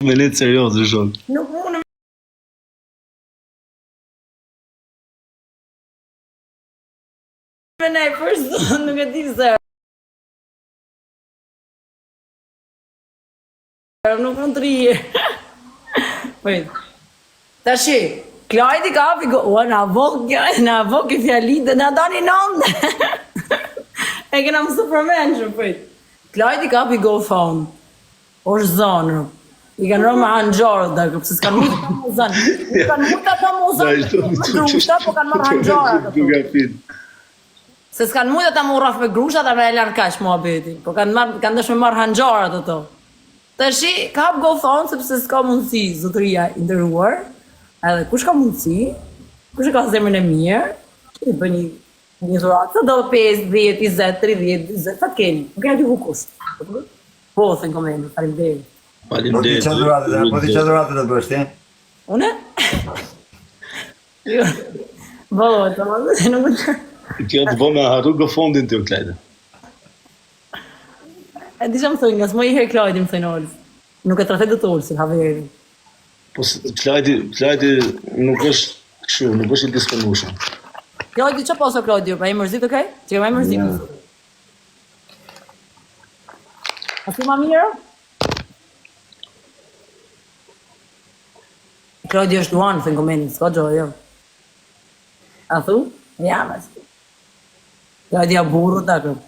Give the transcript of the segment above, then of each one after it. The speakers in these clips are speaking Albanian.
Me letë serioze shok. Nuk mundem. Me nej, përse nuk e di se. Nuk mund të rije. Wait. Tashi, Klajdi ka hapi na vok i fjalit dhe na dani nëndë. E kena më superman që pëjt. Klajdi ka hapi GoFund. O është zonë. I kanë rëmë hanxorët dhe këpë, se s'kanë mujtë ta mu zonë. S'kanë mujtë ta mu zonë. Grusha, po kanë marë hanxorët. Se s'kanë mujtë ta mu rraf me grusha dhe me e larë kash mua beti. Po kanë dësh me marë hanxorët ato. Të shi, ka hap GoFund sepse s'ka mundësi, zotëria i ndëruar. Edhe kush ka mundësi, kush e ka zemrën e mirë, i bë një dhuratë, do 5, 10, 20, 30, 20, sa keni, nuk e dy ku kusht. Po, se në komendë, faleminderit. Faleminderit. Po ti që dhuratë të bësh ti? Une? Jo, bëllo, të më dhe nuk më... Kjo të bëme harru GoFundin të Klajdi. E di që më thënë, nga s'mo i herë Klajdi më thënë Olës. Nuk e tratet dhe të Olës, haverin. Po Klajdi nuk është kështu, nuk është i disponueshëm. Klajdi që poso Klajdi, pa i mërzit, okej? Që ka i mërzit. A si ma mirë? Klajdi është Luan, thënë komendin, s'ka gjojë, jo. A thu? Ja, mas. Klajdi a burru, ta kërë.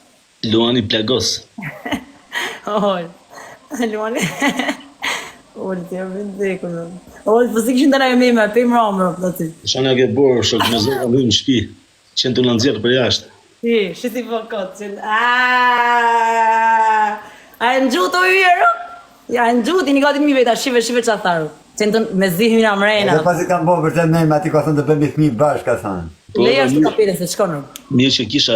Luani plagos. Oj, Luani... Olë, të jam vëndekur. Olë, po si këshin të rajë me me, pe më ramë, plati. Shana ke borë, shok, me zërë në shpi, qenë të në nëzirë për jashtë. Shiti po kotë, qenë... A e në gjutë o jërë? Ja, në gjutë, i një gati mi veta, shive që a tharu. Qenë të me zihë mina mrejna. Dhe pasi kam bo për të me, ma ti ka thënë të bëmi fmi bashkë, ka thënë. Leja është të kapire, se qëkonë. Mirë që kisha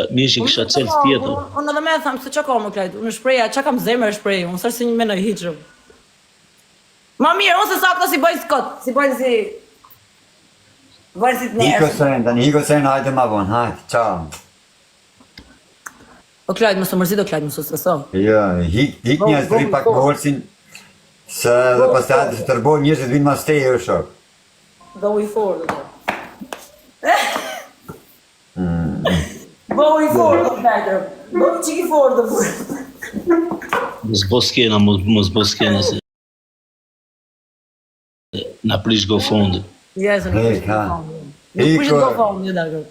qelë tjetër. Unë edhe me e thamë, se që ka më klajtë, unë shpreja, që kam zemër shpreja, unë sërë se një menoj hiqërë. Ma mirë, unë se sakto si bëjë s'kot, si bëjë si... Bëjë si të njerë. Hiko sërën, hajde ma vonë, hajde, ciao. O Klajt, më së mërzit, o Klajt, më së streso. Jo, hik një asë pak më holsin, se dhe pas të hajde se tërboj njështë të vinë ma stejë o shok. Go i forë, dhe Go i forë, dhe Klajtër. Go i qik i forë, dhe forë. Mos bo skena se... Na prish GoFundin. Jesë, në prish GoFundin. Në prish GoFundin, dhe kërë.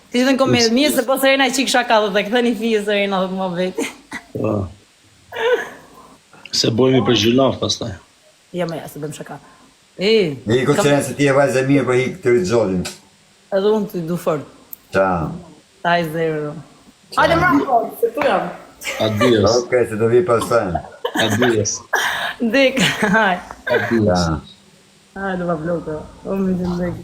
Ti që të në komedë, mirë se po sërina i qik shaka dhe të këtë një fijë sërina dhe të më veti. Se bojmi për gjylaf pastaj. Ja me ja, se bëm shaka. Hiko sërën se ti e vajzë e mirë për hikë të rritë zotin. Edhe unë të du fort. Ciao. Ta i zero. Hajde më rrë, se tu jam. Adios. Okej, se do vi pas të. Adios. Dik, hajde. Adios. Hajde, va bloka. O, më të ndekë.